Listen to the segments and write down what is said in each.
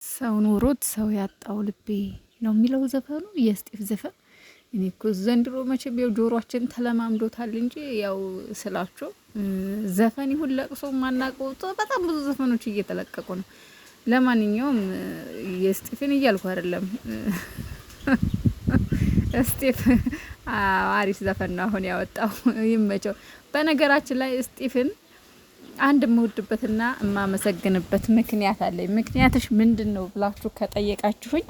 ሰው ኖሮት ሰው ያጣው ልቤ ነው የሚለው ዘፈኑ፣ የስጢፍ ዘፈን። እኔ እኮ ዘንድሮ መቼም ያው ጆሮአችን ተለማምዶታል እንጂ ያው ስላቸው ዘፈን ይሁን ለቅሶ ማናቀው በጣም ብዙ ዘፈኖች እየተለቀቁ ነው። ለማንኛውም የስጢፍን እያልኩ አይደለም። ስጢፍ አሪፍ ዘፈን ነው አሁን ያወጣው፣ ይመቸው። በነገራችን ላይ ስጢፍን አንድ የምወድበትና የማመሰግንበት ምክንያት አለኝ። ምክንያትሽ ምንድን ነው ብላችሁ ከጠየቃችሁኝ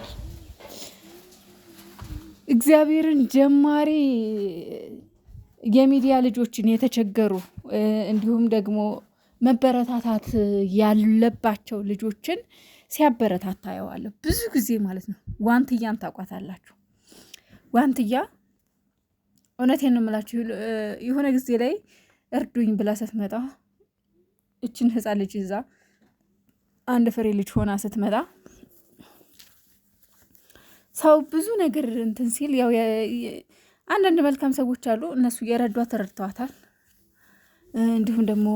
እግዚአብሔርን ጀማሪ የሚዲያ ልጆችን የተቸገሩ እንዲሁም ደግሞ መበረታታት ያለባቸው ልጆችን ሲያበረታታ ያዋለሁ ብዙ ጊዜ ማለት ነው። ዋንትያን ታውቋታላችሁ? ዋንትያ እውነቴን ነው የምላችሁ። የሆነ ጊዜ ላይ እርዱኝ ብላ ስትመጣ እችን ህፃን ልጅ ይዛ አንድ ፍሬ ልጅ ሆና ስትመጣ ሰው ብዙ ነገር እንትን ሲል ያው አንዳንድ መልካም ሰዎች አሉ፣ እነሱ የረዷት ተረድተዋታል። እንዲሁም ደግሞ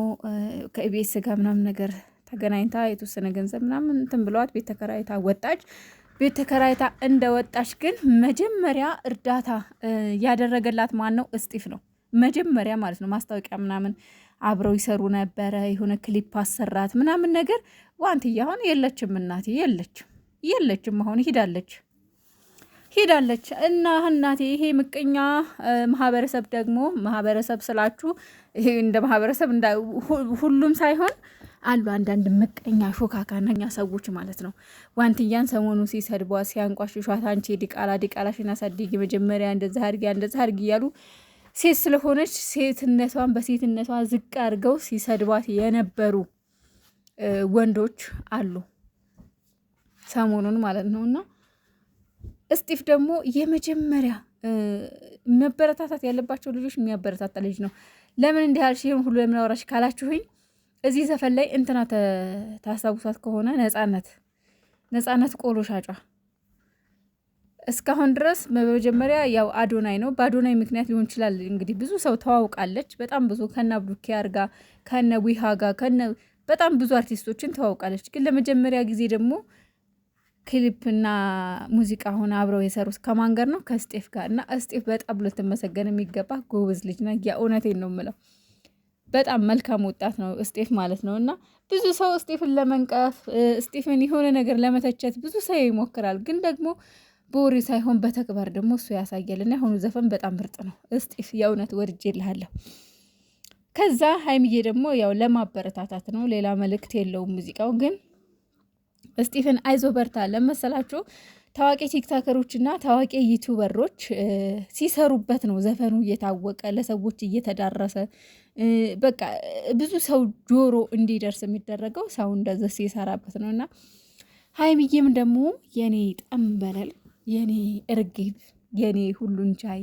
ከኢቢኤስ ጋር ምናምን ነገር ተገናኝታ የተወሰነ ገንዘብ ምናምን እንትን ብለዋት ቤት ተከራይታ ወጣች። ቤት ተከራይታ እንደወጣች ግን መጀመሪያ እርዳታ ያደረገላት ማን ነው? እስጢፍ ነው መጀመሪያ ማለት ነው። ማስታወቂያ ምናምን አብረው ይሰሩ ነበረ። የሆነ ክሊፕ አሰራት ምናምን ነገር። ዋንትያ አሁን የለችም፣ እናቴ የለችም። አሁን ሄዳለች እና እናቴ ይሄ ምቀኛ ማህበረሰብ ደግሞ ማህበረሰብ ስላችሁ ይሄ እንደ ማህበረሰብ ሁሉም ሳይሆን አሉ አንዳንድ ምቀኛ ሾካካነኛ ሰዎች ማለት ነው። ዋንትያን ሰሞኑ ሲሰድቧት ሲያንቋሽሿት፣ አንቺ ዲቃላሽን አሳድጊ መጀመሪያ እንደዛ አድርጊ እያሉ ሴት ስለሆነች ሴትነቷን በሴትነቷ ዝቅ አድርገው ሲሰድቧት የነበሩ ወንዶች አሉ ሰሞኑን ማለት ነው። እና እስጢፍ ደግሞ የመጀመሪያ መበረታታት ያለባቸው ልጆች የሚያበረታታ ልጅ ነው። ለምን እንዲህ ያልሽ ይሄን ሁሉ ለምን አወራሽ ካላችሁኝ እዚህ ዘፈን ላይ እንትና ታስታውሷት ከሆነ ነጻነት ቆሎ ሻጯ እስካሁን ድረስ በመጀመሪያ ያው አዶናይ ነው። በአዶናይ ምክንያት ሊሆን ይችላል እንግዲህ ብዙ ሰው ተዋውቃለች። በጣም ብዙ ከነ ብሩኬ አርጋ ከነ ዊሃ ጋር በጣም ብዙ አርቲስቶችን ተዋውቃለች። ግን ለመጀመሪያ ጊዜ ደግሞ ክሊፕና ሙዚቃ ሆነ አብረው የሰሩት ከማን ጋር ነው? ከስጢፍ ጋር። እና እስጢፍ በጣም ልትመሰገን የሚገባ ጎበዝ ልጅ ነው። የእውነቴን ነው የምለው። በጣም መልካም ወጣት ነው እስጢፍ ማለት ነው። እና ብዙ ሰው እስጢፍን ለመንቀፍ እስጢፍን የሆነ ነገር ለመተቸት ብዙ ሰው ይሞክራል። ግን ደግሞ በወሬ ሳይሆን በተግባር ደግሞ እሱ ያሳያልና የሆኑ ዘፈን በጣም ምርጥ ነው። እስጢፍ የእውነት ወድጄልሃለሁ። ከዛ ሀይሚዬ ደግሞ ያው ለማበረታታት ነው፣ ሌላ መልእክት የለውም ሙዚቃው። ግን እስጢፍን አይዞ በርታ ለመሰላችሁ ታዋቂ ቲክታከሮች እና ታዋቂ ዩቱበሮች ሲሰሩበት ነው ዘፈኑ እየታወቀ ለሰዎች እየተዳረሰ በቃ ብዙ ሰው ጆሮ እንዲደርስ የሚደረገው ሰው እንደዚህ ሲሰራበት ነው። እና ሀይሚዬም ደግሞ የኔ ጠንበለል የኔ እርግብ የኔ ሁሉን ቻይ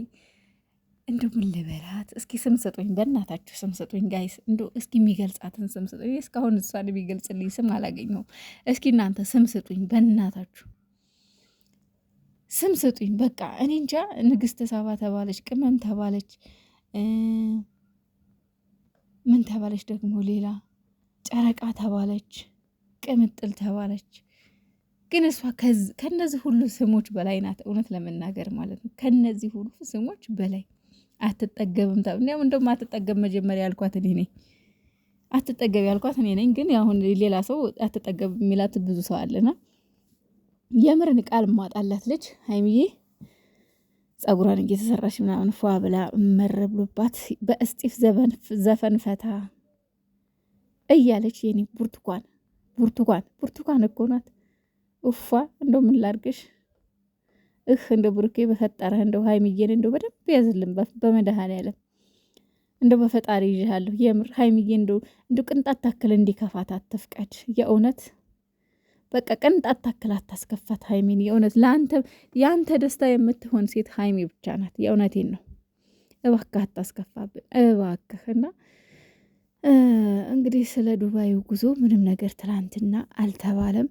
እንዶ ምን ልበላት እስኪ ስም ስጡኝ፣ በእናታችሁ ስም ስጡኝ ጋይስ። እንዶ እስኪ የሚገልጻትን ስም ስጡኝ። እስካሁን እሷን የሚገልጽልኝ ስም አላገኘሁም። እስኪ እናንተ ስም ስጡኝ፣ በእናታችሁ ስም ስጡኝ። በቃ እኔ እንጃ። ንግስት ሳባ ተባለች፣ ቅመም ተባለች፣ ምን ተባለች ደግሞ ሌላ ጨረቃ ተባለች፣ ቅምጥል ተባለች። ግን እሷ ከነዚህ ሁሉ ስሞች በላይ ናት። እውነት ለመናገር ማለት ነው ከነዚህ ሁሉ ስሞች በላይ አትጠገብም። እንደውም አትጠገብ መጀመሪያ ያልኳት እኔ ነኝ። አትጠገብ ያልኳት እኔ ነኝ። ግን አሁን ሌላ ሰው አትጠገብ የሚላት ብዙ ሰው አለና የምርን ቃል ማጣላት ልጅ ሀይሚዬ ጸጉሯን እየተሰራች ምናምን ፏ ብላ መረብሎባት በእስጢፍ ዘፈን ፈታ እያለች የኔ ብርቱካን እኮ ናት። ኡፋ እንደው ምን ላርግሽ? እንደ ብሩኬ በፈጠረህ እንደው ሀይሚዬን እንደው በደንብ ያዝልን በመድኃኔዓለም እንደው በፈጣሪ ይዤሃለሁ። የምር ሀይሚዬ እንደው ቅንጣት ታክል እንዲከፋት አትፍቀድ። የእውነት በቃ ቅንጣት ታክል አታስከፋት ሀይሚን። የእውነት የአንተ ደስታ የምትሆን ሴት ሀይሚ ብቻ ናት። የእውነቴን ነው። እባክህ አታስከፋብን እባክህ። እና እንግዲህ ስለ ዱባዩ ጉዞ ምንም ነገር ትላንትና አልተባለም።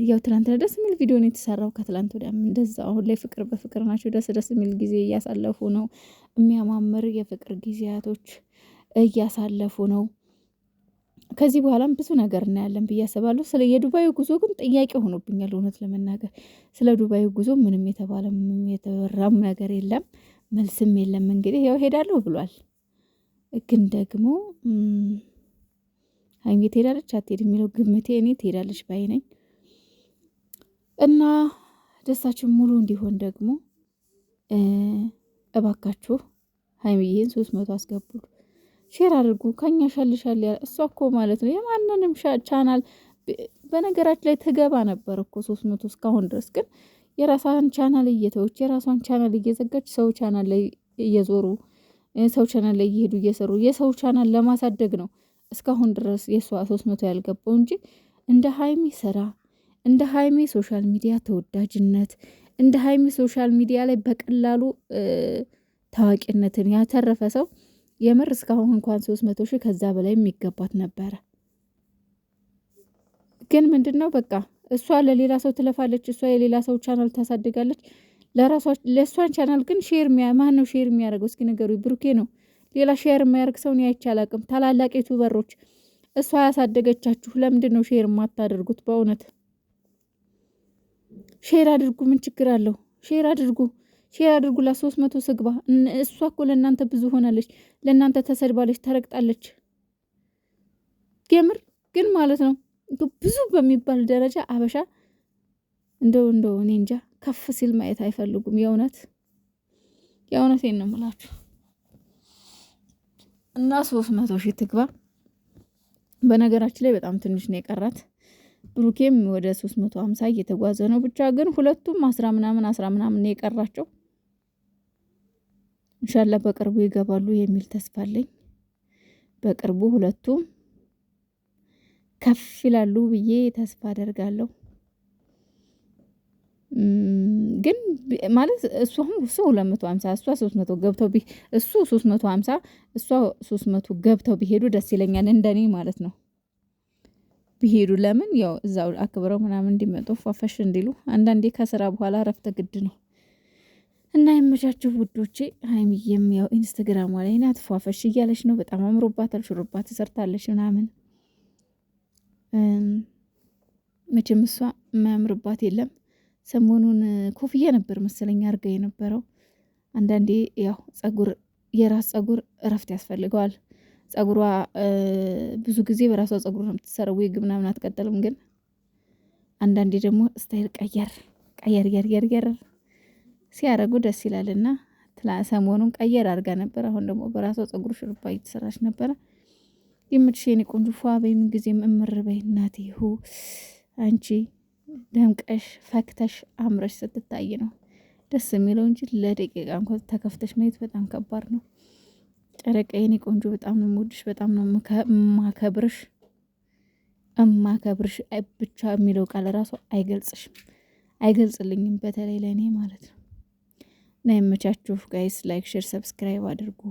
ያው ትላንትና ደስ የሚል ቪዲዮ ነው የተሰራው። ከትላንት ወዲያም እንደዛ አሁን ላይ ፍቅር በፍቅር ናቸው። ደስ የሚል ጊዜ እያሳለፉ ነው። የሚያማምር የፍቅር ጊዜያቶች እያሳለፉ ነው። ከዚህ በኋላም ብዙ ነገር እናያለን ብዬ አስባለሁ። ስለ የዱባዩ ጉዞ ግን ጥያቄ ሆኖብኛል እውነት ለመናገር ስለ ዱባዩ ጉዞ ምንም የተባለም የተወራም ነገር የለም፣ መልስም የለም። እንግዲህ ያው ሄዳለሁ ብሏል። ግን ደግሞ ሀይሚ ትሄዳለች አትሄድም የሚለው ግምቴ እኔ ትሄዳለች ባይ ነኝ። እና ደስታችን ሙሉ እንዲሆን ደግሞ እባካችሁ ሀይሚዬን 300 አስገቡ፣ ሼር አድርጉ። ከኛ ሻልሻል ያለ እሷ እኮ ማለት ነው የማንንም ቻናል በነገራችን ላይ ትገባ ነበር እኮ 300 እስካሁን ድረስ ግን የራሷን ቻናል እየተወች የራሷን ቻናል እየዘጋች ሰው ቻናል ላይ እየዞሩ ሰው ቻናል ላይ እየሄዱ እየሰሩ የሰው ቻናል ለማሳደግ ነው እስካሁን ድረስ የሷ 300 ያልገባው እንጂ እንደ ሀይሚ ስራ እንደ ሀይሚ ሶሻል ሚዲያ ተወዳጅነት እንደ ሀይሚ ሶሻል ሚዲያ ላይ በቀላሉ ታዋቂነትን ያተረፈ ሰው የምር እስካሁን እንኳን 300 ሺህ ከዛ በላይ የሚገባት ነበረ። ግን ምንድነው በቃ እሷ ለሌላ ሰው ትለፋለች፣ እሷ የሌላ ሰው ቻናል ታሳድጋለች። ለእሷን ቻናል ግን ሼር ማን ነው ሼር የሚያደርገው? እስኪ ነገሩ ብሩኬ ነው። ሌላ ሼር የሚያደርግ ሰውን ያይቼ አላቅም። ታላላቅ ዩቱበሮች እሷ ያሳደገቻችሁ ለምንድን ነው ሼር የማታደርጉት? በእውነት ሼር አድርጉ። ምን ችግር አለው? ሼር አድርጉ፣ ሼር አድርጉላት። 300 ስግባ። እሷ እኮ ለእናንተ ብዙ ሆናለች፣ ለእናንተ ተሰድባለች፣ ተረግጣለች። የምር ግን ማለት ነው ብዙ በሚባል ደረጃ አበሻ እንደው እኔ እንጃ ከፍ ሲል ማየት አይፈልጉም። የእውነቴን ነው የምላችሁ። እና 300 ሺህ ትግባ። በነገራችን ላይ በጣም ትንሽ ነው የቀራት። ብሩኬም ወደ 350 እየተጓዘ ነው። ብቻ ግን ሁለቱም 10 ምናምን ነው የቀራቸው። ኢንሻአላህ በቅርቡ ይገባሉ የሚል ተስፋ አለኝ። በቅርቡ ሁለቱም ከፍ ይላሉ ብዬ ተስፋ አደርጋለሁ። ግን ማለት እሱ 250 እሷ 300 ገብተው እሱ 350 እሷ 300 ገብተው ቢሄዱ ደስ ይለኛል፣ እንደኔ ማለት ነው ቢሄዱ። ለምን ያው እዛው አክብረው ምናምን እንዲመጡ ፏፈሽ እንዲሉ። አንዳንዴ ከስራ በኋላ እረፍት ግድ ነው። እና የመቻችሁ ውዶቼ፣ ሀይሚዬም ያው ኢንስታግራሟ ላይ ናት፣ ፏፈሽ እያለች ነው። በጣም አምሮባታል፣ ሹሩባ ተሰርታለች ምናምን። መቼም እሷ የማያምርባት የለም። ሰሞኑን ኮፍያ ነበር መሰለኝ አርጋ የነበረው። አንዳንዴ ያው የራስ ጸጉር እረፍት ያስፈልገዋል። ጸጉሯ ብዙ ጊዜ በራሷ ጸጉር ነው የምትሰራው፣ ዊግ ምናምን አትቀጥልም። ግን አንዳንዴ ደግሞ ስታይል ቀየር ሲያረጉ ደስ ይላልና ሰሞኑን ቀየር አድርጋ ነበር። አሁን ደግሞ በራሷ ጸጉር ሽሩባ እየተሰራች ነበረ። የምትሽ የኔ ቆንጆ ፏ በይ፣ ምን ጊዜም እምር በይ እናቴ። አንቺ ደምቀሽ ፈክተሽ አምረሽ ስትታይ ነው ደስ የሚለው እንጂ ለደቂቃ እንኳን ተከፍተሽ ማየት በጣም ከባድ ነው። ጨረቃ የኔ ቆንጆ በጣም ነው የምወድሽ፣ በጣም ነው እማከብርሽ ብቻ የሚለው ቃል ራሱ አይገልጽልኝም፣ በተለይ ለእኔ ማለት ነው። እና የመቻችሁ ጋይስ ላይክ፣ ሼር፣ ሰብስክራይብ አድርጉ።